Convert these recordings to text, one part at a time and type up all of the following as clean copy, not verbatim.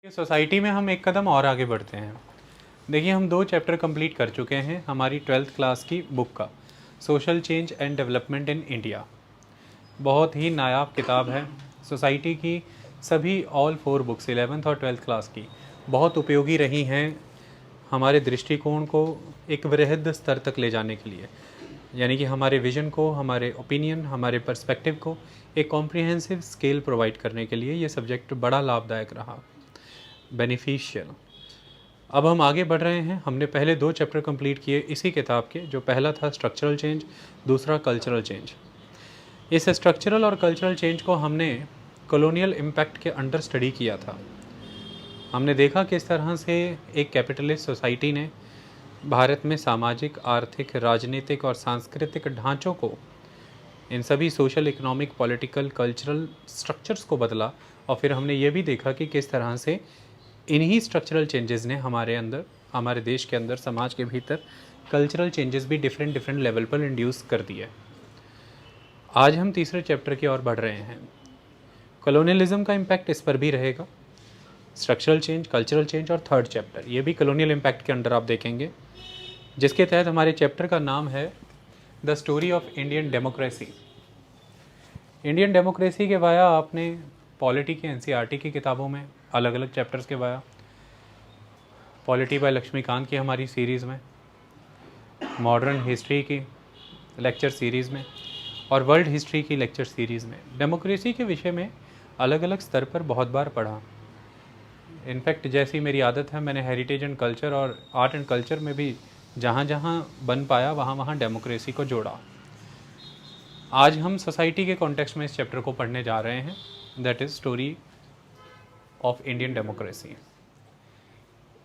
Society में हम एक कदम और आगे बढ़ते हैं। देखिए, हम 2 चैप्टर कंप्लीट कर चुके हैं हमारी 12th क्लास की बुक का, social change and development in India. बहुत ही नायाब किताब है। सोसाइटी की सभी ऑल 4 बुक्स 11th और 12th क्लास की बहुत उपयोगी रही हैं हमारे दृष्टिकोण को एक वृहद स्तर तक ले जाने के लिए, यानी कि हमारे विजन को, हमारे ओपिनियन, हमारे पर्सपेक्टिव को एक कॉम्प्रिहेंसिव स्केल प्रोवाइड करने के लिए ये सब्जेक्ट बड़ा लाभदायक रहा, बेनिफिशियल। अब हम आगे बढ़ रहे हैं। हमने पहले 2 चैप्टर कंप्लीट किए इसी किताब के, जो पहला था स्ट्रक्चरल चेंज, दूसरा कल्चरल चेंज। इस स्ट्रक्चरल और कल्चरल चेंज को हमने कॉलोनियल इम्पैक्ट के अंडर स्टडी किया था। हमने देखा किस तरह से एक कैपिटलिस्ट सोसाइटी ने भारत में सामाजिक, आर्थिक, राजनीतिक और सांस्कृतिक ढांचों को, इन सभी social, economic, political, cultural structures को बदला। और फिर हमने ये भी देखा कि किस तरह से इन्हीं स्ट्रक्चरल चेंजेस ने हमारे अंदर, हमारे देश के अंदर, समाज के भीतर कल्चरल चेंजेस भी डिफरेंट लेवल पर इंड्यूस कर दिए। आज हम तीसरे चैप्टर की ओर बढ़ रहे हैं। कॉलोनियलिज्म का इम्पैक्ट इस पर भी रहेगा, स्ट्रक्चरल चेंज, कल्चरल चेंज और थर्ड चैप्टर ये भी कॉलोनियल इम्पैक्ट के अंडर आप देखेंगे, जिसके तहत हमारे चैप्टर का नाम है the story of Indian democracy. Indian democracy के वाया आपने पॉलिटी की, एनसीईआरटी की किताबों में अलग अलग चैप्टर्स के वाया, पॉलिटी बाय लक्ष्मीकांत की हमारी सीरीज़ में, मॉडर्न हिस्ट्री की लेक्चर सीरीज़ में और वर्ल्ड हिस्ट्री की लेक्चर सीरीज़ में डेमोक्रेसी के विषय में अलग अलग स्तर पर बहुत बार पढ़ा। इनफैक्ट जैसी मेरी आदत है, मैंने हेरिटेज एंड कल्चर और आर्ट एंड कल्चर में भी जहाँ जहाँ बन पाया वहाँ वहाँ डेमोक्रेसी को जोड़ा। आज हम सोसाइटी के कॉन्टेक्स्ट में इस चैप्टर को पढ़ने जा रहे हैं, that is story of Indian democracy.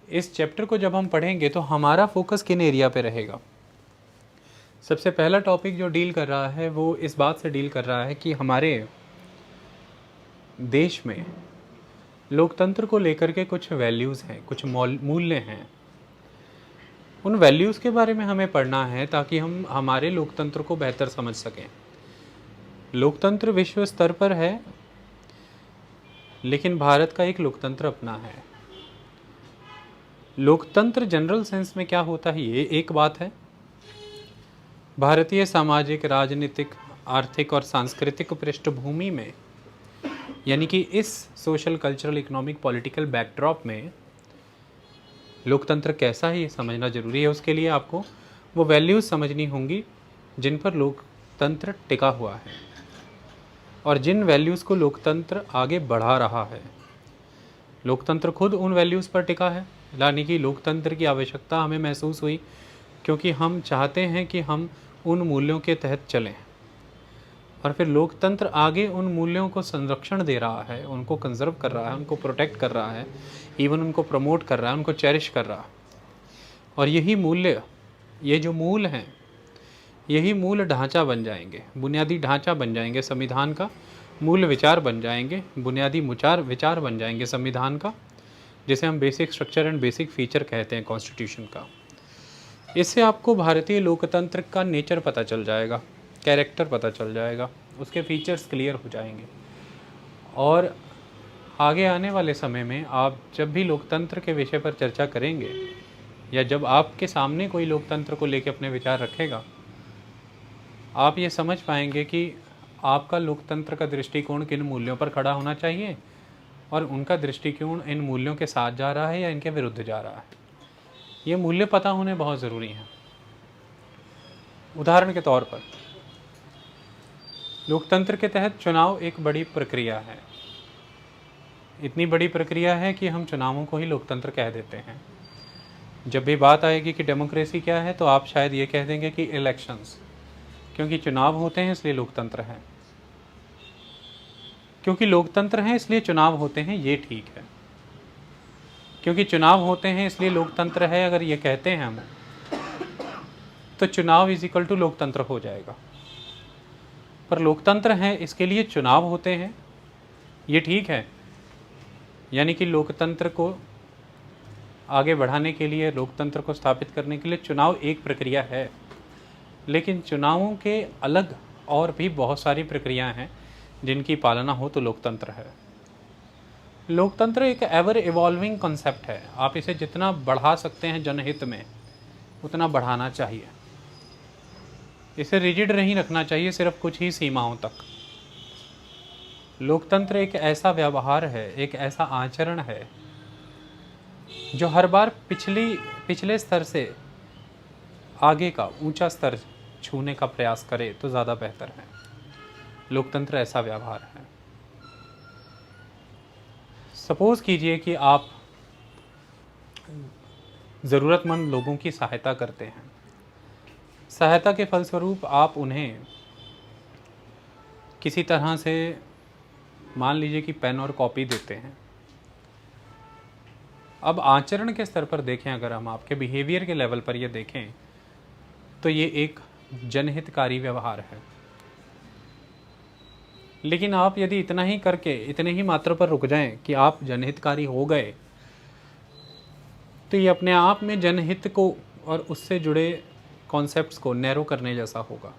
इस चैप्टर को जब हम पढ़ेंगे तो हमारा फोकस किन एरिया पे रहेगा? सबसे पहला टॉपिक जो डील कर रहा है वो इस बात से डील कर रहा है कि हमारे देश में लोकतंत्र को लेकर के कुछ वैल्यूज़ हैं, कुछ मूल्य हैं। उन वैल्यूज़ के बारे में हमें पढ़ना है ताकि हम हमारे लोकतंत्र को बेहतर समझ सकें। लोकतंत्र विश्व स्तर पर है, लेकिन भारत का एक लोकतंत्र अपना है। लोकतंत्र जनरल सेंस में क्या होता है ये एक बात है। भारतीय सामाजिक, राजनीतिक, आर्थिक और सांस्कृतिक पृष्ठभूमि में, यानी कि इस social, cultural, economic, political backdrop में लोकतंत्र कैसा है ये समझना जरूरी है। उसके लिए आपको वो वैल्यूज़ समझनी होंगी जिन पर लोकतंत्र टिका हुआ है और जिन वैल्यूज़ को लोकतंत्र आगे बढ़ा रहा है। लोकतंत्र खुद उन वैल्यूज़ पर टिका है, यानी कि लोकतंत्र की आवश्यकता हमें महसूस हुई क्योंकि हम चाहते हैं कि हम उन मूल्यों के तहत चलें, और फिर लोकतंत्र आगे उन मूल्यों को संरक्षण दे रहा है, उनको कंजर्व कर रहा है, उनको प्रोटेक्ट कर रहा है, इवन उनको प्रमोट कर रहा है, उनको चेरिश कर रहा है। और यही मूल्य, ये जो मूल हैं, यही मूल ढांचा बन जाएंगे, बुनियादी ढांचा बन जाएंगे संविधान का, मूल विचार बन जाएंगे, बुनियादी विचार बन जाएंगे संविधान का, जिसे हम basic structure and basic feature कहते हैं कॉन्स्टिट्यूशन का। इससे आपको भारतीय लोकतंत्र का नेचर पता चल जाएगा, कैरेक्टर पता चल जाएगा, उसके फीचर्स क्लियर हो जाएंगे। और आगे आने वाले समय में आप जब भी लोकतंत्र के विषय पर चर्चा करेंगे या जब आपके सामने कोई लोकतंत्र को लेकर अपने विचार रखेगा, आप ये समझ पाएंगे कि आपका लोकतंत्र का दृष्टिकोण किन मूल्यों पर खड़ा होना चाहिए और उनका दृष्टिकोण इन मूल्यों के साथ जा रहा है या इनके विरुद्ध जा रहा है। ये मूल्य पता होने बहुत ज़रूरी हैं। उदाहरण के तौर पर लोकतंत्र के तहत चुनाव एक बड़ी प्रक्रिया है। इतनी बड़ी प्रक्रिया है कि हम चुनावों को ही लोकतंत्र कह देते हैं। जब भी बात आएगी कि डेमोक्रेसी क्या है तो आप शायद ये कह देंगे कि इलेक्शंस, क्योंकि चुनाव होते हैं इसलिए लोकतंत्र है, क्योंकि लोकतंत्र है इसलिए चुनाव होते हैं, ये ठीक है। क्योंकि चुनाव होते हैं इसलिए लोकतंत्र है, अगर ये कहते हैं हम, तो चुनाव इज इक्वल टू लोकतंत्र हो जाएगा। पर लोकतंत्र है इसके लिए चुनाव होते हैं, ये ठीक है। यानी कि लोकतंत्र को आगे बढ़ाने के लिए, लोकतंत्र को स्थापित करने के लिए चुनाव एक प्रक्रिया है, लेकिन चुनावों के अलग और भी बहुत सारी प्रक्रियाएं हैं जिनकी पालना हो तो लोकतंत्र है। लोकतंत्र एक एवर इवॉल्विंग कॉन्सेप्ट है। आप इसे जितना बढ़ा सकते हैं जनहित में, उतना बढ़ाना चाहिए। इसे रिजिड नहीं रखना चाहिए सिर्फ कुछ ही सीमाओं तक। लोकतंत्र एक ऐसा व्यवहार है, एक ऐसा आचरण है जो हर बार पिछले स्तर से आगे का ऊंचा स्तर छूने का प्रयास करे तो ज़्यादा बेहतर है। लोकतंत्र ऐसा व्यवहार है। सपोज कीजिए कि आप ज़रूरतमंद लोगों की सहायता करते हैं। सहायता के फलस्वरूप आप उन्हें किसी तरह से, मान लीजिए कि पेन और कॉपी देते हैं। अब आचरण के स्तर पर देखें, अगर हम आपके बिहेवियर के लेवल पर ये देखें तो ये एक जनहितकारी व्यवहार है। लेकिन आप यदि इतना ही करके, इतने ही मात्र पर रुक जाएं कि आप जनहितकारी हो गए, तो ये अपने आप में जनहित को और उससे जुड़े कॉन्सेप्ट्स को नैरो करने जैसा होगा।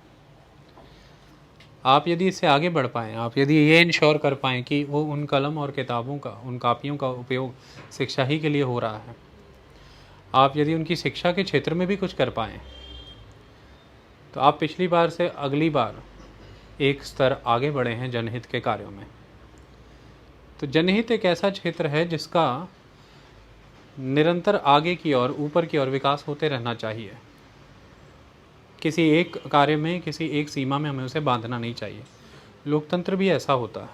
आप यदि इससे आगे बढ़ पाएँ, आप यदि ये इंश्योर कर पाएँ कि वो उन कलम और किताबों का, उन कापियों का उपयोग शिक्षा ही के लिए हो रहा है, आप यदि उनकी शिक्षा के क्षेत्र में भी कुछ कर पाएँ, तो आप पिछली बार से अगली बार एक स्तर आगे बढ़े हैं जनहित के कार्यों में। तो जनहित एक ऐसा क्षेत्र है जिसका निरंतर आगे की ओर, ऊपर की ओर विकास होते रहना चाहिए। किसी एक कार्य में, किसी एक सीमा में हमें उसे बांधना नहीं चाहिए। लोकतंत्र भी ऐसा होता है।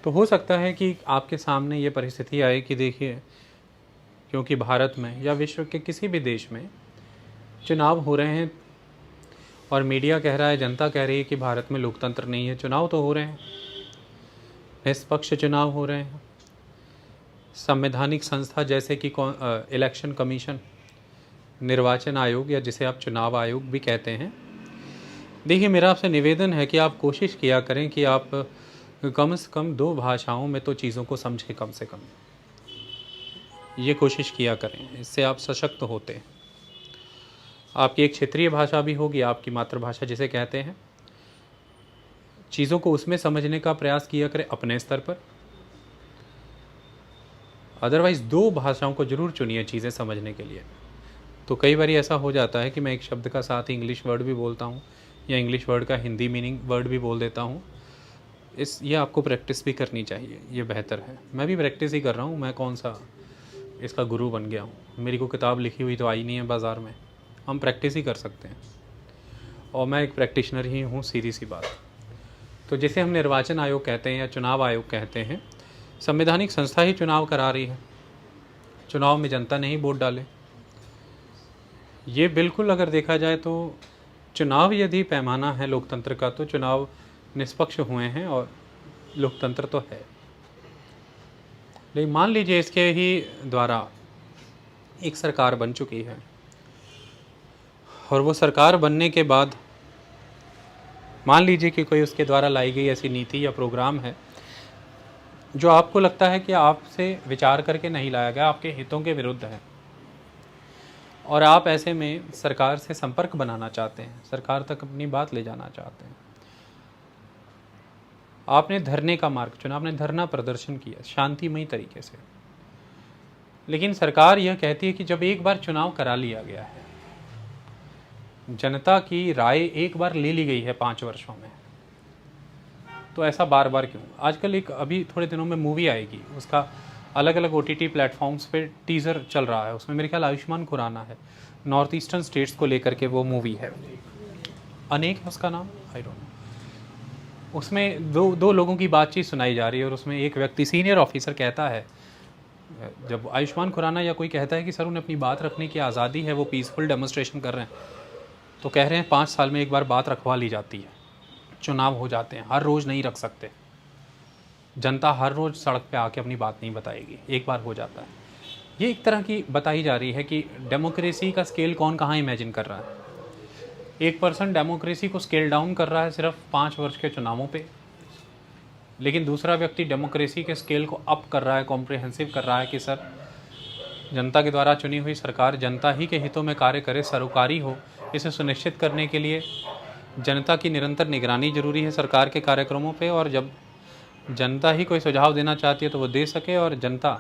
तो हो सकता है कि आपके सामने ये परिस्थिति आए कि देखिए, क्योंकि भारत में या विश्व के किसी भी देश में चुनाव हो रहे हैं और मीडिया कह रहा है, जनता कह रही है कि भारत में लोकतंत्र नहीं है। चुनाव तो हो रहे हैं, निष्पक्ष चुनाव हो रहे हैं। संवैधानिक संस्था जैसे कि इलेक्शन कमीशन, निर्वाचन आयोग, या जिसे आप चुनाव आयोग भी कहते हैं। देखिए, मेरा आपसे निवेदन है कि आप कोशिश किया करें कि आप कम से कम 2 भाषाओं में तो चीज़ों को समझें। कम से कम ये कोशिश किया करें, इससे आप सशक्त होते हैं। आपकी एक क्षेत्रीय भाषा भी होगी, आपकी मातृभाषा जिसे कहते हैं। चीज़ों को उसमें समझने का प्रयास किया करें अपने स्तर पर। अदरवाइज़ 2 भाषाओं को ज़रूर चुनिए चीज़ें समझने के लिए। तो कई बार ऐसा हो जाता है कि मैं एक शब्द का साथ ही इंग्लिश वर्ड भी बोलता हूँ, या इंग्लिश वर्ड का हिंदी मीनिंग वर्ड भी बोल देता हूँ। ये आपको प्रैक्टिस भी करनी चाहिए, ये बेहतर है। मैं भी प्रैक्टिस ही कर रहा हूँ, मैं कौन सा इसका गुरु बन गया हूँ। मेरी को किताब लिखी हुई तो आई नहीं है बाज़ार में, हम प्रैक्टिस ही कर सकते हैं। और मैं एक प्रैक्टिशनर ही हूँ, सीधी सी बात। तो जिसे हम निर्वाचन आयोग कहते हैं या चुनाव आयोग कहते हैं, संवैधानिक संस्था ही चुनाव करा रही है। चुनाव में जनता ने ही वोट डाले। ये बिल्कुल अगर देखा जाए तो चुनाव यदि पैमाना है लोकतंत्र का, तो चुनाव निष्पक्ष हुए हैं और लोकतंत्र तो है। लेकिन मान लीजिए इसके ही द्वारा एक सरकार बन चुकी है, और वो सरकार बनने के बाद मान लीजिए कि कोई उसके द्वारा लाई गई ऐसी नीति या प्रोग्राम है जो आपको लगता है कि आपसे विचार करके नहीं लाया गया, आपके हितों के विरुद्ध है, और आप ऐसे में सरकार से संपर्क बनाना चाहते हैं, सरकार तक अपनी बात ले जाना चाहते हैं। आपने धरने का मार्ग चुना, आपने धरना प्रदर्शन किया शांतिमयी तरीके से। लेकिन सरकार यह कहती है कि जब एक बार चुनाव करा लिया गया है, जनता की राय एक बार ले ली गई है 5 वर्षों में, तो ऐसा बार बार क्यों? आजकल एक अभी थोड़े दिनों में मूवी आएगी, उसका अलग अलग OTT प्लेटफॉर्म्स पे टीज़र चल रहा है। उसमें मेरे ख्याल आयुष्मान खुराना है, नॉर्थ ईस्टर्न स्टेट्स को लेकर के वो मूवी है। अनेक है उसका नाम, आई डोंट नो। उसमें दो लोगों की बातचीत सुनाई जा रही है, और उसमें एक व्यक्ति सीनियर ऑफिसर कहता है, जब आयुष्मान खुराना या कोई कहता है कि सर उन्हें अपनी बात रखने की आज़ादी है, वो पीसफुल डेमोन्स्ट्रेशन कर रहे हैं, तो कह रहे हैं 5 साल में एक बार बात रखवा ली जाती है, चुनाव हो जाते हैं, हर रोज़ नहीं रख सकते। जनता हर रोज़ सड़क पे आके अपनी बात नहीं बताएगी, एक बार हो जाता है। ये एक तरह की बताई जा रही है कि डेमोक्रेसी का स्केल कौन कहाँ इमेजिन कर रहा है। एक पर्सन डेमोक्रेसी को स्केल डाउन कर रहा है सिर्फ 5 वर्ष के चुनावों पे, लेकिन दूसरा व्यक्ति डेमोक्रेसी के स्केल को अप कर रहा है, कॉम्प्रिहेंसिव कर रहा है कि सर जनता के द्वारा चुनी हुई सरकार जनता ही के हितों में कार्य करे, सरोकारी हो। इसे सुनिश्चित करने के लिए जनता की निरंतर निगरानी जरूरी है सरकार के कार्यक्रमों पे, और जब जनता ही कोई सुझाव देना चाहती है तो वो दे सके, और जनता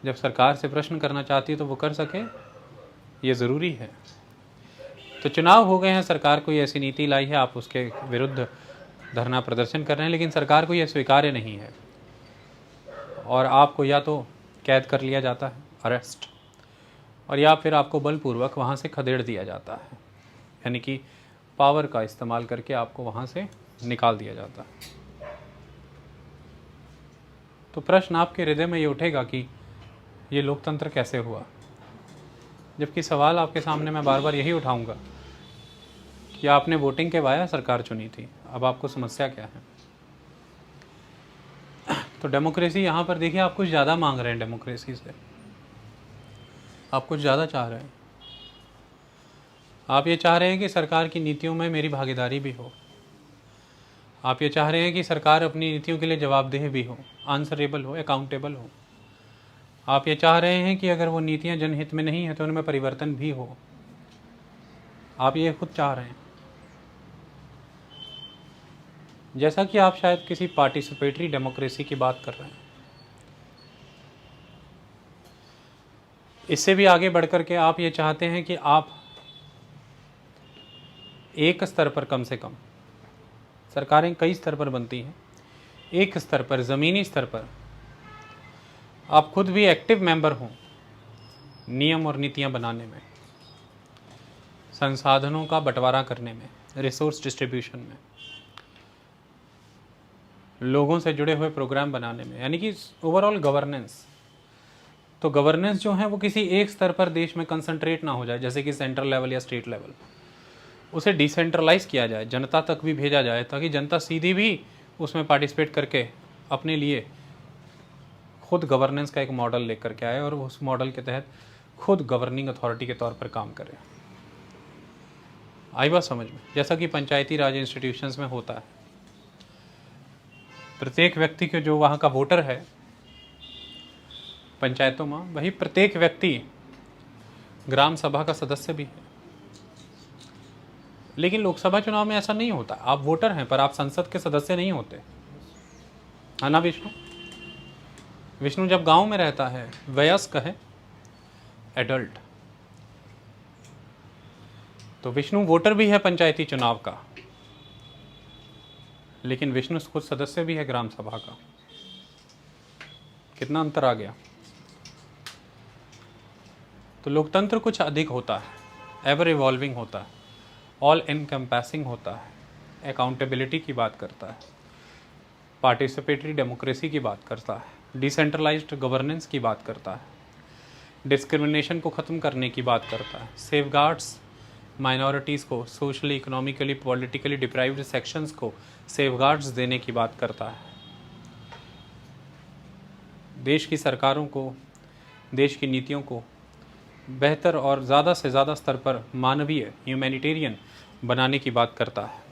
जब सरकार से प्रश्न करना चाहती है तो वो कर सके, ये ज़रूरी है। तो चुनाव हो गए हैं, सरकार कोई ऐसी नीति लाई है, आप उसके विरुद्ध धरना प्रदर्शन कर रहे हैं, लेकिन सरकार को यह स्वीकार्य नहीं है और आपको या तो कैद कर लिया जाता है, अरेस्ट, और या फिर आपको बलपूर्वक वहाँ से खदेड़ दिया जाता है, यानी कि पावर का इस्तेमाल करके आपको वहाँ से निकाल दिया जाता है। तो प्रश्न आपके हृदय में ये उठेगा कि ये लोकतंत्र कैसे हुआ, जबकि सवाल आपके सामने मैं बार बार यही उठाऊंगा कि आपने वोटिंग के वाया सरकार चुनी थी, अब आपको समस्या क्या है। तो डेमोक्रेसी यहाँ पर देखिए, आप कुछ ज़्यादा मांग रहे हैं डेमोक्रेसी से, आप कुछ ज़्यादा चाह रहे हैं। आप ये चाह रहे हैं कि सरकार की नीतियों में मेरी भागीदारी भी हो, आप ये चाह रहे हैं कि सरकार अपनी नीतियों के लिए जवाबदेह भी हो, आंसरेबल हो, अकाउंटेबल हो। आप ये चाह रहे हैं कि अगर वो नीतियां जनहित में नहीं है तो उनमें परिवर्तन भी हो, आप ये खुद चाह रहे हैं। जैसा कि आप शायद किसी पार्टिसिपेटरी डेमोक्रेसी की बात कर रहे हैं, इससे भी आगे बढ़कर के आप ये चाहते हैं कि आप एक स्तर पर, कम से कम सरकारें कई स्तर पर बनती हैं, एक स्तर पर, ज़मीनी स्तर पर आप खुद भी एक्टिव मेंबर हों नियम और नीतियां बनाने में, संसाधनों का बंटवारा करने में, रिसोर्स डिस्ट्रीब्यूशन में, लोगों से जुड़े हुए प्रोग्राम बनाने में, यानी कि ओवरऑल गवर्नेंस। तो गवर्नेंस जो है वो किसी एक स्तर पर देश में कंसंट्रेट ना हो जाए, जैसे कि सेंट्रल लेवल या स्टेट लेवल, उसे डिसेंट्रलाइज किया जाए, जनता तक भी भेजा जाए, ताकि जनता सीधी भी उसमें पार्टिसिपेट करके अपने लिए खुद गवर्नेंस का एक मॉडल लेकर के आए और उस मॉडल के तहत खुद गवर्निंग अथॉरिटी के तौर पर काम करें। आई बात समझ में? जैसा कि पंचायती राज इंस्टीट्यूशंस में होता है, प्रत्येक व्यक्ति के जो वहाँ का वोटर है पंचायतों में, वही प्रत्येक व्यक्ति ग्राम सभा का सदस्य भी है। लेकिन लोकसभा चुनाव में ऐसा नहीं होता, आप वोटर हैं पर आप संसद के सदस्य नहीं होते, है ना विष्णु? विष्णु जब गांव में रहता है, वयस्क है, एडल्ट, तो विष्णु वोटर भी है पंचायती चुनाव का, लेकिन विष्णु खुद सदस्य भी है ग्राम सभा का। कितना अंतर आ गया? तो लोकतंत्र कुछ अधिक होता है, एवर इवॉल्विंग होता है, ऑल एनकम्पैसिंग होता है, अकाउंटेबिलिटी की बात करता है, पार्टिसिपेटरी डेमोक्रेसी की बात करता है, डिसेंट्रलाइज्ड गवर्नेंस की बात करता है, डिस्क्रिमिनेशन को ख़त्म करने की बात करता है, सेफगार्ड्स माइनॉरिटीज़ को, socially, economically, politically deprived sections को सेफगार्ड्स देने की बात करता है, देश की सरकारों को, देश की नीतियों को बेहतर और ज़्यादा से ज़्यादा स्तर पर मानवीय, ह्यूमैनिटेरियन बनाने की बात करता है।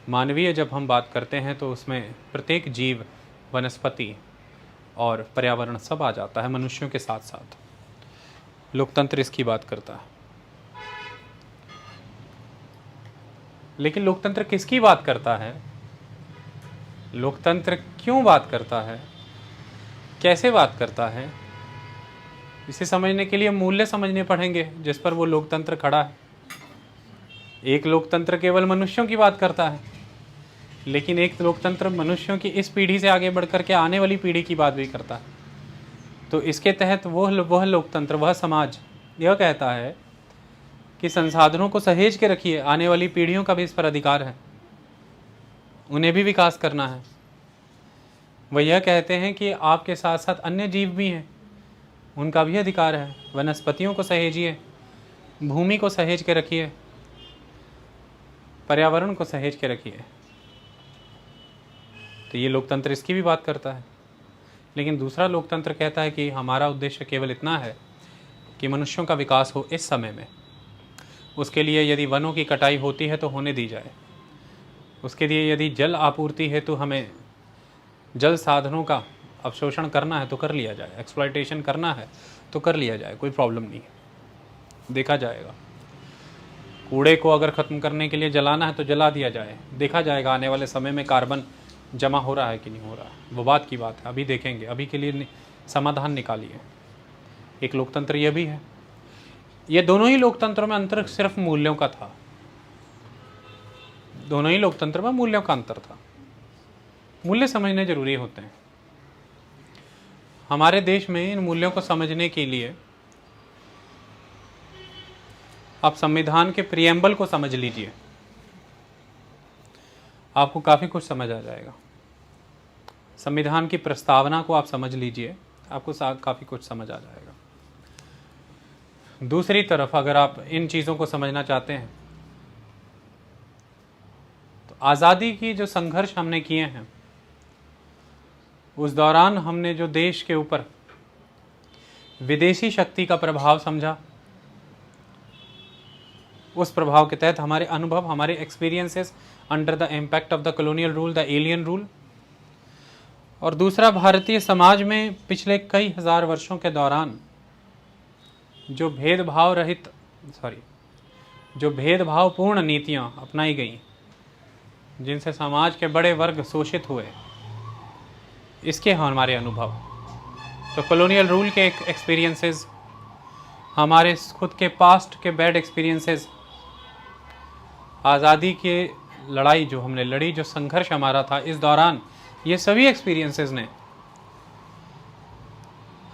मानवीय जब हम बात करते हैं तो उसमें प्रत्येक जीव, वनस्पति और पर्यावरण सब आ जाता है, मनुष्यों के साथ साथ। लोकतंत्र इसकी बात करता है। लेकिन लोकतंत्र किसकी बात करता है? लोकतंत्र क्यों बात करता है? कैसे बात करता है? इसे समझने के लिए मूल्य समझने पड़ेंगे जिस पर वो लोकतंत्र खड़ा है। एक लोकतंत्र केवल मनुष्यों की बात करता है, लेकिन एक लोकतंत्र मनुष्यों की इस पीढ़ी से आगे बढ़कर के आने वाली पीढ़ी की बात भी करता है। तो इसके तहत वह लोकतंत्र, वह समाज यह कहता है कि संसाधनों को सहेज के रखिए, आने वाली पीढ़ियों का भी इस पर अधिकार है, उन्हें भी विकास करना है। वह यह कहते हैं कि आपके साथ साथ अन्य जीव भी हैं, उनका भी अधिकार है, वनस्पतियों को सहेजिए, भूमि को सहेज के रखिए, पर्यावरण को सहेज के रखिए। तो ये लोकतंत्र इसकी भी बात करता है। लेकिन दूसरा लोकतंत्र कहता है कि हमारा उद्देश्य केवल इतना है कि मनुष्यों का विकास हो इस समय में, उसके लिए यदि वनों की कटाई होती है तो होने दी जाए, उसके लिए यदि जल आपूर्ति है तो हमें जल साधनों का अवशोषण करना है तो कर लिया जाए, एक्सप्लॉयटेशन करना है तो कर लिया जाए, कोई प्रॉब्लम नहीं है, देखा जाएगा। कूड़े को अगर ख़त्म करने के लिए जलाना है तो जला दिया जाए, देखा जाएगा आने वाले समय में कार्बन जमा हो रहा है कि नहीं हो रहा है, वो बात की बात है, अभी देखेंगे। अभी के लिए समाधान निकालिए। एक लोकतंत्र ये भी है। ये दोनों ही लोकतंत्रों में अंतर सिर्फ मूल्यों का था। दोनों ही लोकतंत्र में मूल्यों का अंतर था। मूल्य समझने जरूरी होते हैं। हमारे देश में इन मूल्यों को समझने के लिए आप संविधान के प्रियम्बल को समझ लीजिए, आपको काफ़ी कुछ समझ आ जाएगा। संविधान की प्रस्तावना को आप समझ लीजिए, आपको काफ़ी कुछ समझ आ जाएगा। दूसरी तरफ अगर आप इन चीज़ों को समझना चाहते हैं तो आज़ादी की जो संघर्ष हमने किए हैं, उस दौरान हमने जो देश के ऊपर विदेशी शक्ति का प्रभाव समझा, उस प्रभाव के तहत हमारे अनुभव, हमारे experiences under the impact of the colonial rule, the alien rule, और दूसरा भारतीय समाज में पिछले कई हजार वर्षों के दौरान जो भेदभावपूर्ण नीतियां अपनाई गई, जिनसे समाज के बड़े वर्ग शोषित हुए, इसके हमारे अनुभव। तो कॉलोनियल रूल के एक्सपीरियंसेस, हमारे खुद के पास्ट के बैड एक्सपीरियंसेस, आज़ादी की लड़ाई जो हमने लड़ी, जो संघर्ष हमारा था इस दौरान, ये सभी एक्सपीरियंसेस ने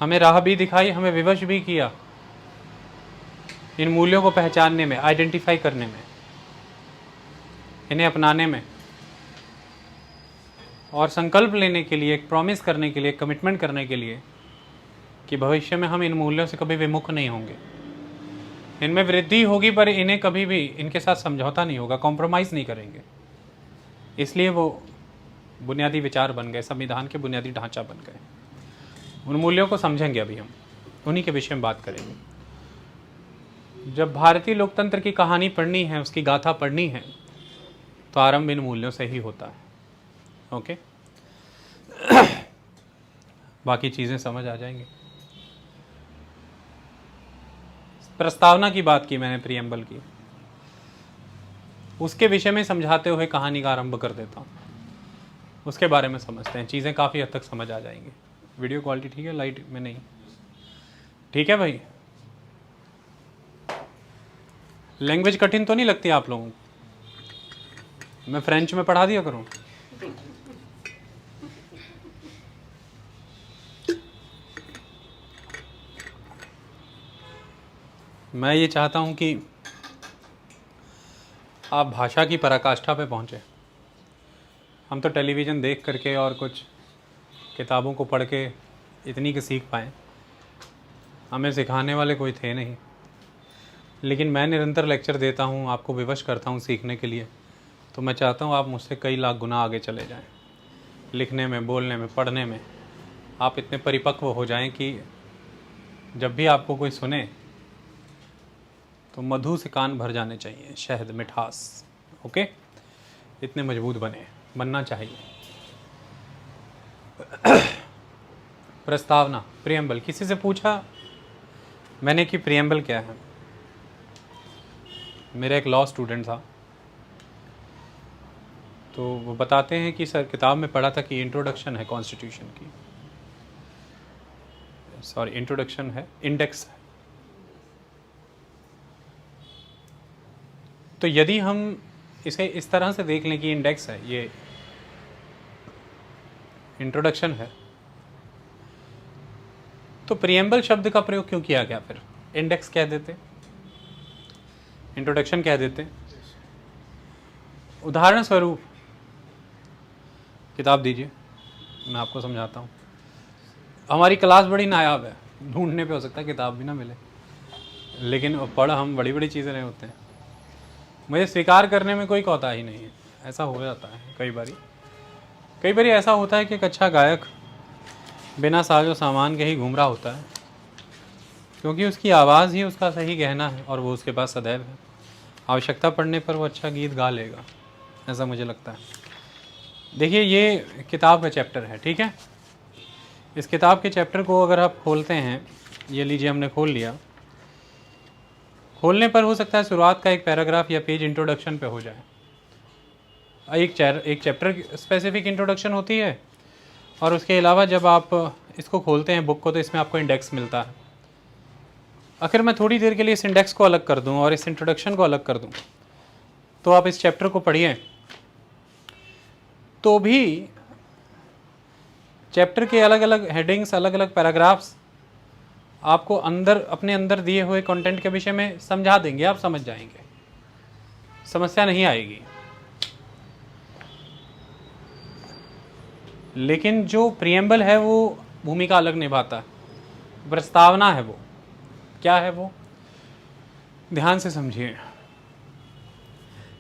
हमें राह भी दिखाई, हमें विवश भी किया इन मूल्यों को पहचानने में, आइडेंटिफाई करने में, इन्हें अपनाने में, और संकल्प लेने के लिए, एक प्रॉमिस करने के लिए, कमिटमेंट करने के लिए कि भविष्य में हम इन मूल्यों से कभी विमुख नहीं होंगे। इनमें वृद्धि होगी पर इन्हें कभी भी, इनके साथ समझौता नहीं होगा, कॉम्प्रोमाइज़ नहीं करेंगे। इसलिए वो बुनियादी विचार बन गए, संविधान के बुनियादी ढांचा बन गए। उन मूल्यों को समझेंगे अभी हम, उन्हीं के विषय में बात करेंगे। जब भारतीय लोकतंत्र की कहानी पढ़नी है, उसकी गाथा पढ़नी है, तो आरंभ इन मूल्यों से ही होता है। ओके बाकी चीज़ें समझ आ जाएंगी। प्रस्तावना की बात की मैंने, प्रियम्बल की, उसके विषय में समझाते हुए कहानी का आरंभ कर देता हूँ। उसके बारे में समझते हैं, चीज़ें काफ़ी हद तक समझ आ जाएंगी। वीडियो क्वालिटी ठीक है? लाइट में नहीं ठीक है भाई? लैंग्वेज कठिन तो नहीं लगती आप लोगों को? मैं फ्रेंच में पढ़ा दिया करूँ? मैं ये चाहता हूँ कि आप भाषा की पराकाष्ठा पे पहुँचे। हम तो टेलीविज़न देख करके और कुछ किताबों को पढ़ के इतनी की सीख पाएँ, हमें सिखाने वाले कोई थे नहीं। लेकिन मैं निरंतर लेक्चर देता हूँ, आपको विवश करता हूँ सीखने के लिए, तो मैं चाहता हूँ आप मुझसे कई लाख गुना आगे चले जाएं। लिखने में, बोलने में, पढ़ने में आप इतने परिपक्व हो जाएं कि जब भी आपको कोई सुने तो मधु से कान भर जाने चाहिए, शहद, मिठास। ओके, इतने मजबूत बनना चाहिए। प्रस्तावना, प्रियम्बल। किसी से पूछा मैंने कि प्रियम्बल क्या है? मेरा एक लॉ स्टूडेंट था, तो वो बताते हैं कि सर किताब में पढ़ा था कि इंट्रोडक्शन है कॉन्स्टिट्यूशन की, सॉरी इंट्रोडक्शन है, इंडेक्स है। तो यदि हम इसे इस तरह से देख लें कि इंडेक्स है, ये इंट्रोडक्शन है, तो प्रियम्बल शब्द का प्रयोग क्यों किया गया? फिर इंडेक्स कह देते, इंट्रोडक्शन कह देते। उदाहरण स्वरूप किताब दीजिए, मैं आपको समझाता हूँ। हमारी क्लास बड़ी नायाब है, ढूंढने पे हो सकता है किताब भी ना मिले, लेकिन पढ़ हम बड़ी बड़ी चीज़ें रहे होते हैं। मुझे स्वीकार करने में कोई कोताही नहीं है, ऐसा हो जाता है कई बारी ऐसा होता है कि एक अच्छा गायक बिना साजो सामान के ही घूम रहा होता है, क्योंकि उसकी आवाज़ ही उसका सही गहना है और वो उसके पास सदैव है। आवश्यकता पड़ने पर वो अच्छा गीत गा लेगा, ऐसा मुझे लगता है। देखिए, ये किताब का चैप्टर है, ठीक है? इस किताब के चैप्टर को अगर आप खोलते हैं, ये लीजिए हमने खोल लिया। खोलने पर हो सकता है शुरुआत का एक पैराग्राफ या पेज इंट्रोडक्शन पे हो जाए, एक चैप्टर स्पेसिफिक इंट्रोडक्शन होती है, और उसके अलावा जब आप इसको खोलते हैं बुक को तो इसमें आपको इंडेक्स मिलता है। अगर मैं थोड़ी देर के लिए इस इंडेक्स को अलग कर दूं और इस इंट्रोडक्शन को अलग कर दूं, तो आप इस चैप्टर को पढ़िए तो भी चैप्टर के अलग अलग हेडिंग्स, अलग अलग पैराग्राफ्स आपको अपने अंदर दिए हुए कंटेंट के विषय में समझा देंगे, आप समझ जाएंगे, समस्या नहीं आएगी। लेकिन जो प्रियम्बल है वो भूमिका अलग निभाता है, प्रस्तावना है वो। क्या है वो? ध्यान से समझिए।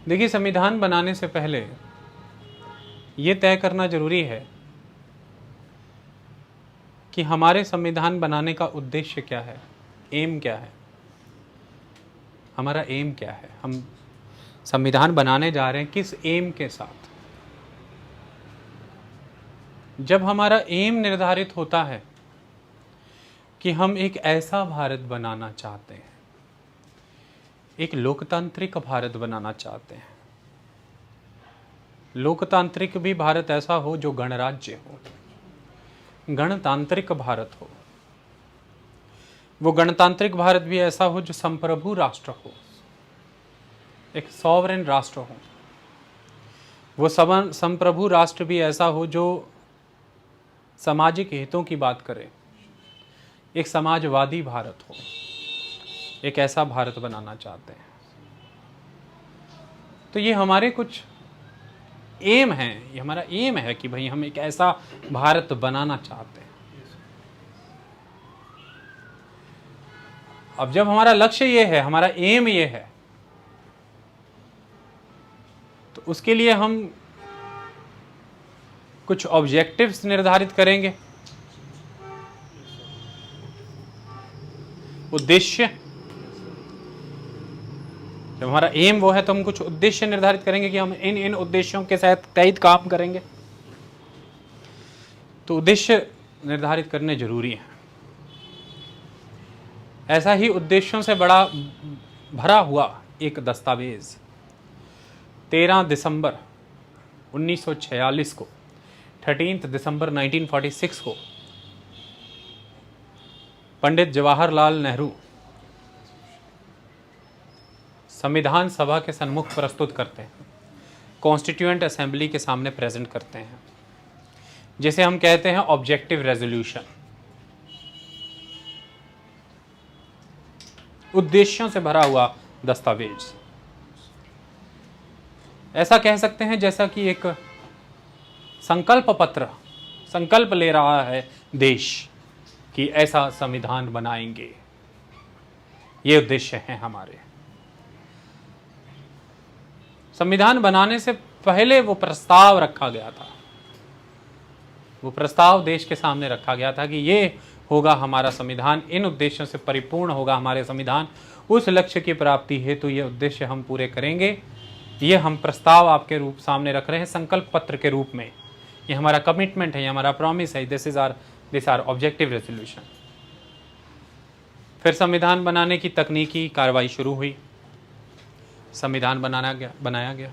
देखिए, संविधान बनाने से पहले ये तय करना जरूरी है कि हमारे संविधान बनाने का उद्देश्य क्या है, एम क्या है, हमारा एम क्या है। हम संविधान बनाने जा रहे हैं किस एम के साथ। जब हमारा एम निर्धारित होता है कि हम एक ऐसा भारत बनाना चाहते हैं, एक लोकतांत्रिक भारत बनाना चाहते हैं, लोकतांत्रिक भी भारत ऐसा हो जो गणराज्य हो, गणतांत्रिक भारत हो, वो गणतांत्रिक भारत भी ऐसा हो जो संप्रभु राष्ट्र हो, एक सॉवरेन राष्ट्र हो, वो संप्रभु राष्ट्र भी ऐसा हो जो सामाजिक हितों की बात करे, एक समाजवादी भारत हो। एक ऐसा भारत बनाना चाहते हैं। तो ये हमारे कुछ एम हैं, ये हमारा एम है कि भाई हम एक ऐसा भारत बनाना चाहते हैं। अब जब हमारा लक्ष्य ये है, हमारा एम ये है, तो उसके लिए हम कुछ ऑब्जेक्टिव्स निर्धारित करेंगे, उद्देश्य। जब हमारा एम वो है तो हम कुछ उद्देश्य निर्धारित करेंगे कि हम इन उद्देश्यों के तहत काम करेंगे। तो उद्देश्य निर्धारित करने जरूरी है। ऐसा ही उद्देश्यों से बड़ा भरा हुआ एक दस्तावेज 13 दिसंबर 1946 को, 13 दिसंबर 1946 को पंडित जवाहरलाल नेहरू संविधान सभा के सन्मुख प्रस्तुत करते हैं, कॉन्स्टिट्यूएंट असेंबली के सामने प्रेजेंट करते हैं, जिसे हम कहते हैं ऑब्जेक्टिव रेजोल्यूशन। उद्देश्यों से भरा हुआ दस्तावेज। ऐसा कह सकते हैं जैसा कि एक संकल्प पत्र, संकल्प ले रहा है देश कि ऐसा संविधान बनाएंगे। ये उद्देश्य हैं हमारे। संविधान बनाने से पहले वो प्रस्ताव रखा गया था, वो प्रस्ताव देश के सामने रखा गया था कि ये होगा हमारा संविधान, इन उद्देश्यों से परिपूर्ण होगा हमारे संविधान, उस लक्ष्य की प्राप्ति हेतु ये उद्देश्य हम पूरे करेंगे। ये हम प्रस्ताव आपके रूप सामने रख रहे हैं संकल्प पत्र के रूप में। ये हमारा कमिटमेंट है, ये हमारा प्रॉमिस है। This are objective resolution. फिर संविधान बनाने की तकनीकी कार्रवाई शुरू हुई, संविधान बनाया गया।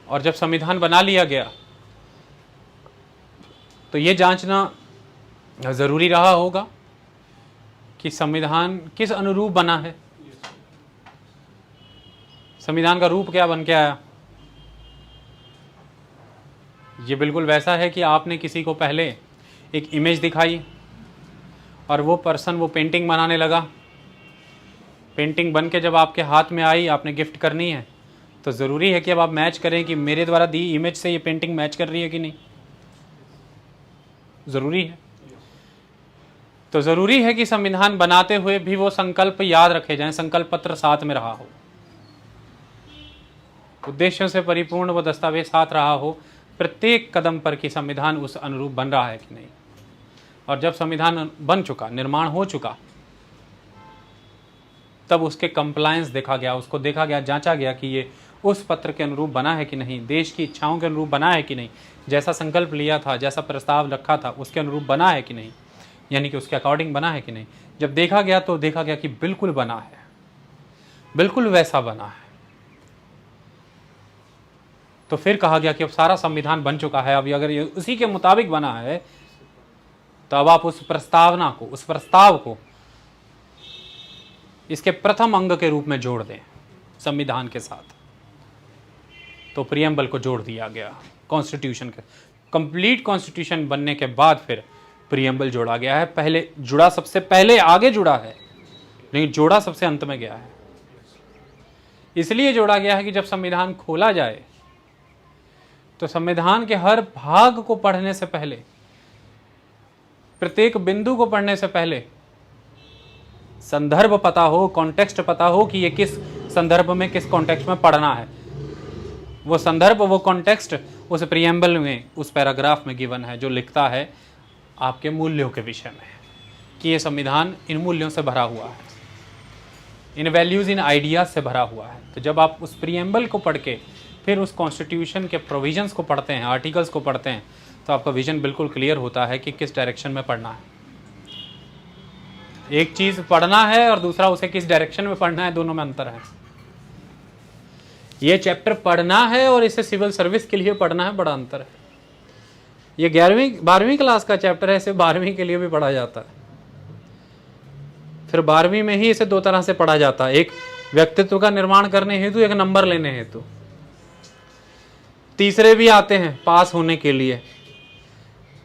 और जब संविधान बना लिया गया तो ये जांचना जरूरी रहा होगा कि संविधान किस अनुरूप बना है, संविधान का रूप क्या बन के आया। ये बिल्कुल वैसा है कि आपने किसी को पहले एक इमेज दिखाई और वो पर्सन वो पेंटिंग बनाने लगा। पेंटिंग बन के जब आपके हाथ में आई, आपने गिफ्ट करनी है, तो ज़रूरी है कि अब आप मैच करें कि मेरे द्वारा दी इमेज से ये पेंटिंग मैच कर रही है कि नहीं। ज़रूरी है। तो ज़रूरी है कि संविधान बनाते हुए भी वो संकल्प याद रखे जाएं, संकल्प पत्र साथ में रहा हो, उद्देश्यों से परिपूर्ण वो दस्तावेज साथ रहा हो प्रत्येक कदम पर कि संविधान उस अनुरूप बन रहा है कि नहीं। और जब संविधान बन चुका, निर्माण हो चुका, तब उसके कंप्लायंस देखा गया, उसको देखा गया, जांचा गया कि ये उस पत्र के अनुरूप बना है कि नहीं, देश की इच्छाओं के अनुरूप बना है कि नहीं, जैसा संकल्प लिया था, जैसा प्रस्ताव रखा था उसके अनुरूप बना है कि नहीं, यानी कि उसके अकॉर्डिंग बना है कि नहीं। जब देखा गया तो देखा गया कि बिल्कुल बना है, बिल्कुल वैसा बना है। तो फिर कहा गया कि अब सारा संविधान बन चुका है, अब अगर ये उसी के मुताबिक बना है तो अब आप उस प्रस्ताव को इसके प्रथम अंग के रूप में जोड़ दें संविधान के साथ। तो प्रियम्बल को जोड़ दिया गया कॉन्स्टिट्यूशन के। कंप्लीट कॉन्स्टिट्यूशन बनने के बाद फिर प्रियम्बल जोड़ा गया है। पहले जुड़ा, सबसे पहले आगे जुड़ा है, लेकिन जोड़ा सबसे अंत में गया है। इसलिए जोड़ा गया है कि जब संविधान खोला जाए तो संविधान के हर भाग को पढ़ने से पहले, प्रत्येक बिंदु को पढ़ने से पहले संदर्भ पता हो, कॉन्टेक्स्ट पता हो कि ये किस संदर्भ में, किस कॉन्टेक्स्ट में पढ़ना है। वो संदर्भ, वो कॉन्टेक्स्ट उस प्रियम्बल में, उस पैराग्राफ में गिवन है, जो लिखता है आपके मूल्यों के विषय में, कि ये संविधान इन मूल्यों से भरा हुआ है, इन वैल्यूज़, इन आइडियाज़ से भरा हुआ है। तो जब आप उस प्रियम्बल को पढ़ के फिर उस कॉन्स्टिट्यूशन के प्रोविजंस को पढ़ते हैं, आर्टिकल्स को पढ़ते हैं, तो आपका विजन बिल्कुल क्लियर होता है कि किस डायरेक्शन में पढ़ना है। एक चीज़ पढ़ना है और दूसरा उसे किस डायरेक्शन में पढ़ना है, दोनों में अंतर है। ये चैप्टर पढ़ना है और इसे सिविल सर्विस के लिए पढ़ना है, बड़ा अंतर है। ये 12वीं क्लास का चैप्टर है, इसे 12वीं के लिए भी पढ़ा जाता है। फिर 12वीं में ही इसे दो तरह से पढ़ा जाता है, एक व्यक्तित्व का निर्माण करने हेतु, एक नंबर लेने हेतु। तीसरे भी आते हैं पास होने के लिए।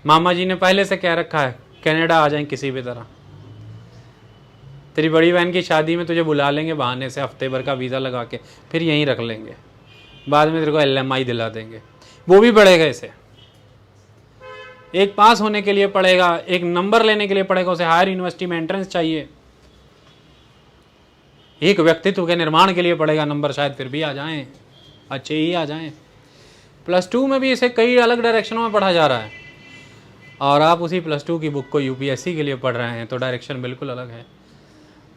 मामा जी ने पहले से कह रखा है कनाडा आ जाए किसी भी तरह, तेरी बड़ी बहन की शादी में तुझे बुला लेंगे बहाने से, हफ्ते भर का वीज़ा लगा के, फिर यहीं रख लेंगे, बाद में तेरे को LMI दिला देंगे। वो भी पढ़ेगा इसे, एक पास होने के लिए पढ़ेगा, एक नंबर लेने के लिए पढ़ेगा, उसे हायर यूनिवर्सिटी में एंट्रेंस चाहिए, एक व्यक्तित्व के निर्माण के लिए पढ़ेगा, नंबर शायद फिर भी आ जाएं, अच्छे ही आ जाएं। +2 में भी इसे कई अलग डायरेक्शनों में पढ़ा जा रहा है, और आप उसी +2 की बुक को UPSC के लिए पढ़ रहे हैं, तो डायरेक्शन बिल्कुल अलग है।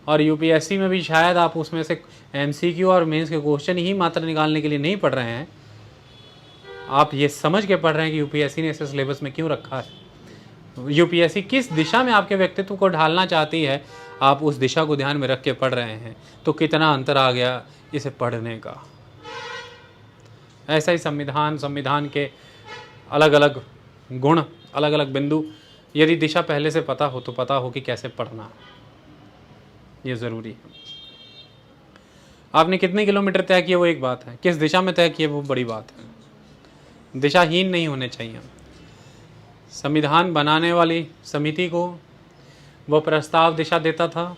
और UPSC में भी शायद आप उसमें से MCQ और मेंस के क्वेश्चन ही मात्र निकालने के लिए नहीं पढ़ रहे हैं, आप ये समझ के पढ़ रहे हैं कि UPSC ने इसे सिलेबस में क्यों रखा है, UPSC किस दिशा में आपके व्यक्तित्व को ढालना चाहती है, आप उस दिशा को ध्यान में रख के पढ़ रहे हैं। तो कितना अंतर आ गया इसे पढ़ने का। ऐसा ही संविधान के अलग अलग गुण, अलग अलग बिंदु, यदि दिशा पहले से पता हो तो पता हो कि कैसे पढ़ना, ये ज़रूरी है। आपने कितने किलोमीटर तय किए वो एक बात है, किस दिशा में तय किए वो बड़ी बात है। दिशाहीन नहीं होने चाहिए हम। संविधान बनाने वाली समिति को वो प्रस्ताव दिशा देता था,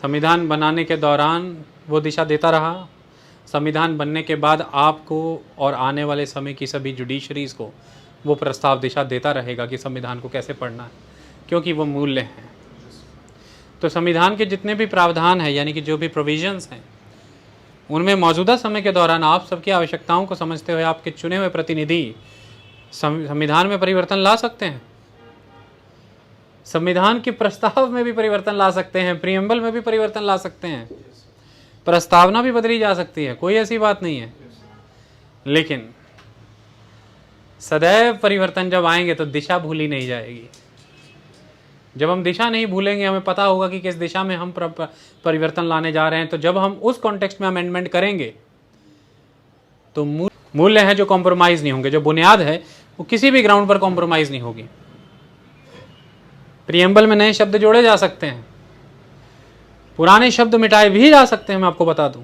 संविधान बनाने के दौरान वो दिशा देता रहा, संविधान बनने के बाद आपको और आने वाले समय की सभी जुडिशरीज़ को वो प्रस्ताव दिशा देता रहेगा कि संविधान को कैसे पढ़ना है, क्योंकि वो मूल्य हैं। तो संविधान के जितने भी प्रावधान हैं, यानी कि जो भी प्रोविजंस हैं, उनमें मौजूदा समय के दौरान आप सबकी आवश्यकताओं को समझते हुए आपके चुने हुए प्रतिनिधि संविधान में परिवर्तन ला सकते हैं, संविधान के प्रस्ताव में भी परिवर्तन ला सकते हैं, प्रियम्बल में भी परिवर्तन ला सकते हैं, प्रस्तावना भी बदली जा सकती है, कोई ऐसी बात नहीं है। लेकिन सदैव परिवर्तन जब आएंगे तो दिशा भूली नहीं जाएगी। जब हम दिशा नहीं भूलेंगे, हमें पता होगा कि किस दिशा में हम परिवर्तन लाने जा रहे हैं, तो जब हम उस कॉन्टेक्स्ट में अमेंडमेंट करेंगे तो मूल्य है जो कॉम्प्रोमाइज़ नहीं होंगे, जो बुनियाद है वो किसी भी ग्राउंड पर कॉम्प्रोमाइज़ नहीं होगी। प्रियम्बल में नए शब्द जोड़े जा सकते हैं, पुराने शब्द मिटाए भी जा सकते हैं, मैं आपको बता दूं,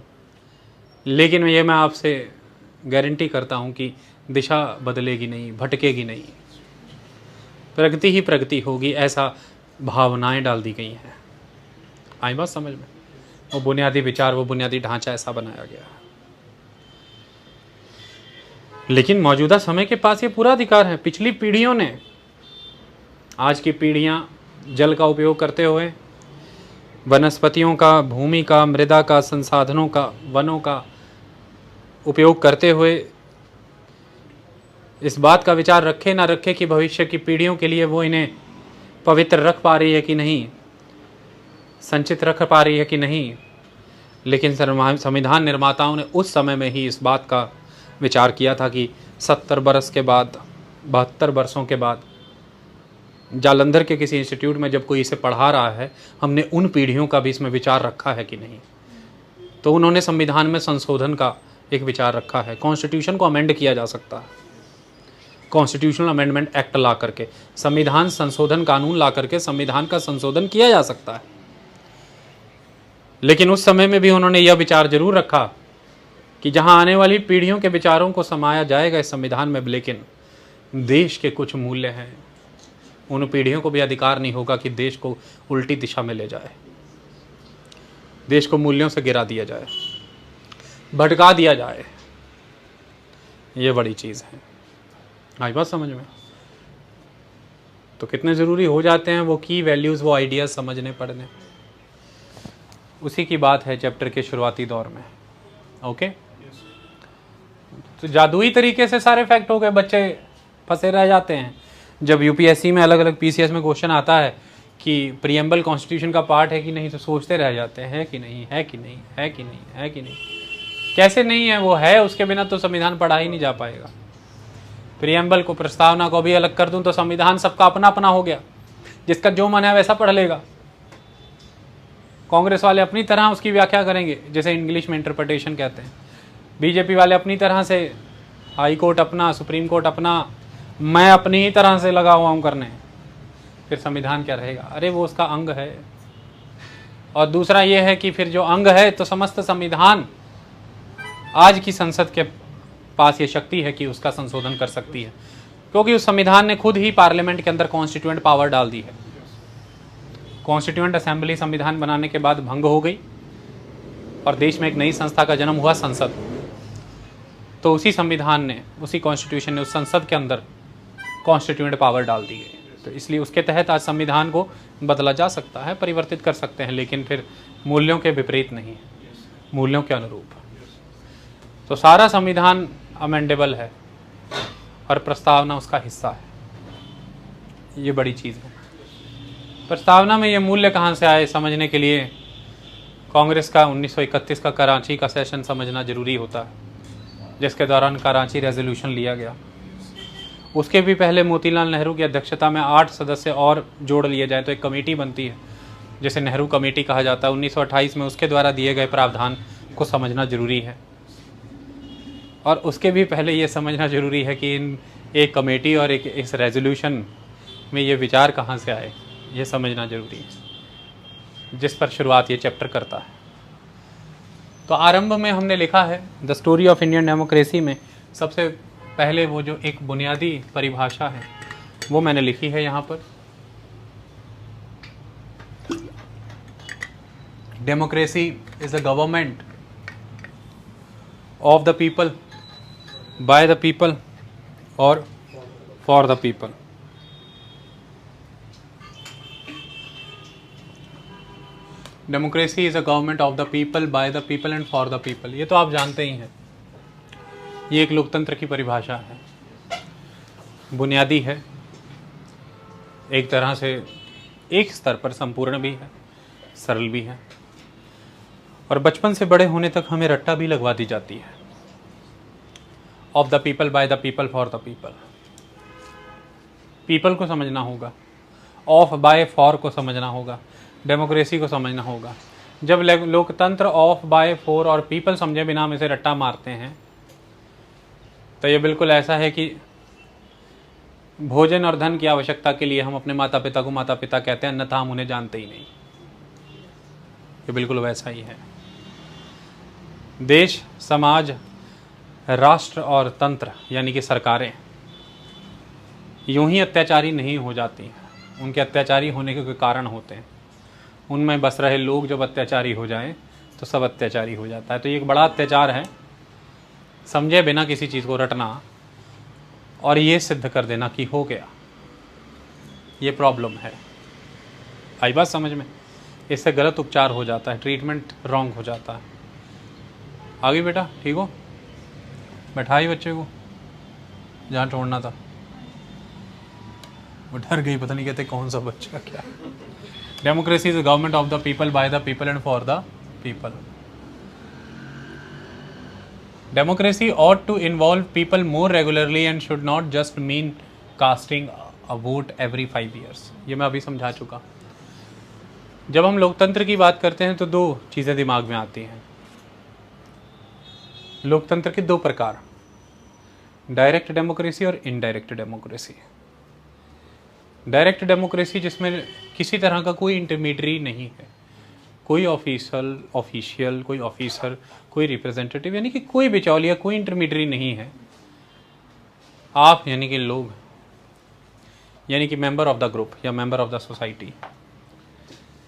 लेकिन ये मैं आपसे गारंटी करता हूं कि दिशा बदलेगी नहीं, भटकेगी नहीं, प्रगति ही प्रगति होगी, ऐसा भावनाएं डाल दी गई हैं। आई बात समझ में? वो बुनियादी विचार, वो बुनियादी ढांचा ऐसा बनाया गया है। लेकिन मौजूदा समय के पास ये पूरा अधिकार है। पिछली पीढ़ियों ने, आज की पीढ़ियां जल का उपयोग करते हुए, वनस्पतियों का, भूमि का, मृदा का, संसाधनों का, वनों का उपयोग करते हुए इस बात का विचार रखे ना रखे कि भविष्य की पीढ़ियों के लिए वो इन्हें पवित्र रख पा रही है कि नहीं, संचित रख पा रही है कि नहीं। लेकिन संविधान निर्माताओं ने उस समय में ही इस बात का विचार किया था कि 70 बरस के बाद, 72 वर्षों के बाद, जालंधर के किसी इंस्टीट्यूट में जब कोई इसे पढ़ा रहा है, हमने उन पीढ़ियों का भी इसमें विचार रखा है कि नहीं। तो उन्होंने संविधान में संशोधन का एक विचार रखा है, कॉन्स्टिट्यूशन को अमेंड किया जा सकता है, कॉन्स्टिट्यूशनल अमेंडमेंट एक्ट ला करके, संविधान संशोधन कानून ला करके संविधान का संशोधन किया जा सकता है। लेकिन उस समय में भी उन्होंने यह विचार जरूर रखा कि जहां आने वाली पीढ़ियों के विचारों को समाया जाएगा इस संविधान में, लेकिन देश के कुछ मूल्य हैं, उन पीढ़ियों को भी अधिकार नहीं होगा कि देश को उल्टी दिशा में ले जाए, देश को मूल्यों से गिरा दिया जाए, भटका दिया जाए। ये बड़ी चीज़ है। आई बात समझ में? तो कितने ज़रूरी हो जाते हैं वो की वैल्यूज़, वो आइडियाज़ समझने पड़ने। उसी की बात है चैप्टर के शुरुआती दौर में। ओके, तो जादुई तरीके से सारे फैक्ट हो गए, बच्चे फंसे रह जाते हैं। जब यूपीएससी में अलग अलग पीसीएस में क्वेश्चन आता है कि प्रीएम्बल कॉन्स्टिट्यूशन का पार्ट है कि नहीं, तो सोचते रह जाते हैं, है कि नहीं, है कि नहीं, है कि नहीं, है कि नहीं। कैसे नहीं है? वो है, उसके बिना तो संविधान पढ़ा ही नहीं जा पाएगा। प्रीएम्बल को, प्रस्तावना को भी अलग कर दूं तो संविधान सबका अपना अपना हो गया, जिसका जो मन है वैसा पढ़ लेगा। कांग्रेस वाले अपनी तरह उसकी व्याख्या करेंगे, जैसे इंग्लिश में इंटरप्रिटेशन कहते हैं। बीजेपी वाले अपनी तरह से, हाई कोर्ट अपना, सुप्रीम कोर्ट अपना, मैं अपनी ही तरह से लगा हुआ हूँ करने। फिर संविधान क्या रहेगा? अरे वो उसका अंग है। और दूसरा ये है कि फिर जो अंग है, तो समस्त संविधान, आज की संसद के पास ये शक्ति है कि उसका संशोधन कर सकती है, क्योंकि उस संविधान ने खुद ही पार्लियामेंट के अंदर कॉन्स्टिट्यूएंट पावर डाल दी है। कॉन्स्टिट्यूएंट असेंबली संविधान बनाने के बाद भंग हो गई और देश में एक नई संस्था का जन्म हुआ, संसद। तो उसी संविधान ने, उसी कॉन्स्टिट्यूशन ने उस संसद के अंदर कॉन्स्टिट्यूएंट पावर डाल दी गई। तो इसलिए उसके तहत आज संविधान को बदला जा सकता है, परिवर्तित कर सकते हैं, लेकिन फिर मूल्यों के विपरीत नहीं, मूल्यों के अनुरूप। तो सारा संविधान अमेंडेबल है और प्रस्तावना उसका हिस्सा है। ये बड़ी चीज़ है। प्रस्तावना में ये मूल्य कहाँ से आए समझने के लिए कांग्रेस का 1931 का कराची का सेशन समझना जरूरी होता है, जिसके दौरान कराची रेजोल्यूशन लिया गया। उसके भी पहले मोतीलाल नेहरू की अध्यक्षता में 8 सदस्य और जोड़ लिए जाए तो एक कमेटी बनती है, जिसे नेहरू कमेटी कहा जाता है। 1928 में उसके द्वारा दिए गए प्रावधान को समझना जरूरी है। और उसके भी पहले ये समझना जरूरी है कि इन एक कमेटी और एक इस रेजोल्यूशन में ये विचार कहाँ से आए, ये समझना जरूरी है, जिस पर शुरुआत ये चैप्टर करता है। तो आरंभ में हमने लिखा है the story of Indian democracy में सबसे पहले वो जो एक बुनियादी परिभाषा है वो मैंने लिखी है यहाँ पर। Democracy is a government of the people, by the people और for the people. Democracy is a government of the people, by the people and for the people. ये तो आप जानते ही हैं, ये एक लोकतंत्र की परिभाषा है, बुनियादी है, एक तरह से एक स्तर पर संपूर्ण भी है, सरल भी है, और बचपन से बड़े होने तक हमें रट्टा भी लगवा दी जाती है। Of the people, by the people, for the people. People को समझना होगा, ऑफ, बाय, फॉर को समझना होगा, डेमोक्रेसी को समझना होगा। जब लोकतंत्र ऑफ, बाय, फॉर और पीपल समझे बिना हम इसे रट्टा मारते हैं तो ये बिल्कुल ऐसा है कि भोजन और धन की आवश्यकता के लिए हम अपने माता पिता को माता पिता कहते हैं, अन्यथा हम उन्हें जानते ही नहीं। ये बिल्कुल वैसा ही है। देश, समाज, राष्ट्र और तंत्र यानी कि सरकारें यूं ही अत्याचारी नहीं हो जाती हैं, उनके अत्याचारी होने के कोई कारण होते हैं। उनमें बस रहे लोग जब अत्याचारी हो जाएं तो सब अत्याचारी हो जाता है। तो ये एक बड़ा अत्याचार है, समझे बिना किसी चीज़ को रटना और ये सिद्ध कर देना कि हो गया, ये प्रॉब्लम है। आई बात समझ में? इससे गलत उपचार हो जाता है, ट्रीटमेंट रॉन्ग हो जाता है। आगे बेटा, ठीक हो? बैठाई बच्चे को जहाँ छोड़ना था। वो डर गई, पता नहीं कहते कौन सा बच्चा क्या। Democracy is the government of the people, by the people and for the people. Democracy ought to involve people more regularly and should not just mean casting a vote every 5 years. ये मैं अभी समझा चुका। जब हम लोकतंत्र की बात करते हैं तो दो चीज़ें दिमाग में आती हैं, लोकतंत्र के दो प्रकार, डायरेक्ट डेमोक्रेसी और इनडायरेक्ट डेमोक्रेसी। डायरेक्ट डेमोक्रेसी जिसमें किसी तरह का कोई इंटरमीडिएट नहीं है, कोई ऑफिशियल, कोई ऑफिसर, कोई रिप्रेजेंटेटिव, यानी कि कोई बिचौलिया, कोई इंटरमीडिएट नहीं है। आप यानी कि लोग, यानी कि मेंबर ऑफ द ग्रुप या मेंबर ऑफ द सोसाइटी,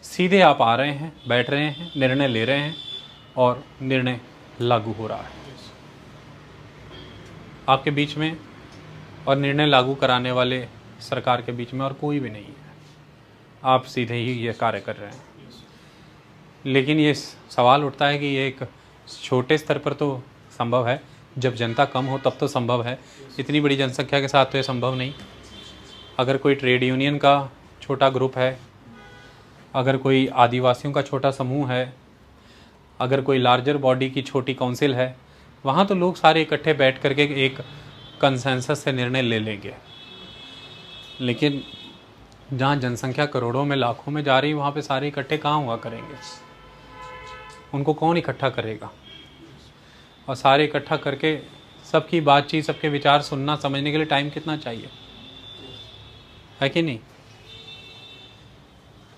सीधे आप आ रहे हैं, बैठ रहे हैं, निर्णय ले रहे हैं और निर्णय लागू हो रहा है आपके बीच में, और निर्णय लागू कराने वाले सरकार के बीच में और कोई भी नहीं है। आप सीधे ही ये कार्य कर रहे हैं। लेकिन ये सवाल उठता है कि ये एक छोटे स्तर पर तो संभव है, जब जनता कम हो तब तो संभव है, इतनी बड़ी जनसंख्या के साथ तो ये संभव नहीं। अगर कोई ट्रेड यूनियन का छोटा ग्रुप है, अगर कोई आदिवासियों का छोटा समूह है, अगर कोई लार्जर बॉडी की छोटी काउंसिल है, वहाँ तो लोग सारे इकट्ठे बैठ करके एक कंसेंसस से निर्णय ले लेंगे। लेकिन जहाँ जनसंख्या करोड़ों में, लाखों में जा रही है, वहाँ पे सारे इकट्ठे कहाँ हुआ करेंगे? उनको कौन इकट्ठा करेगा? और सारे इकट्ठा करके सबकी बातचीत, सबके विचार सुनना, समझने के लिए टाइम कितना चाहिए, है कि नहीं?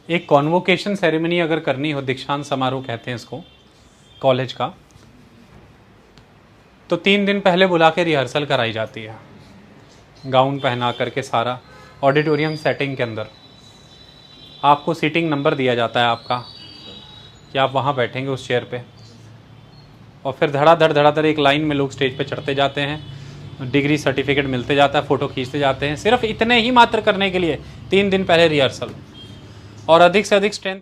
एक कॉन्वोकेशन सेरेमनी अगर करनी हो, दीक्षांत समारोह कहते हैं इसको कॉलेज का, तो 3 दिन पहले बुला के रिहर्सल कराई जाती है, गाउन पहना करके सारा ऑडिटोरियम सेटिंग के अंदर। आपको सीटिंग नंबर दिया जाता है आपका कि आप वहाँ बैठेंगे उस चेयर पे, और फिर धड़ाधड़ एक लाइन में लोग स्टेज पे चढ़ते जाते हैं, डिग्री सर्टिफिकेट मिलते जाता है, फ़ोटो खींचते जाते हैं, सिर्फ इतने ही मात्र करने के लिए 3 दिन पहले रिहर्सल, और अधिक से अधिक स्ट्रेंथ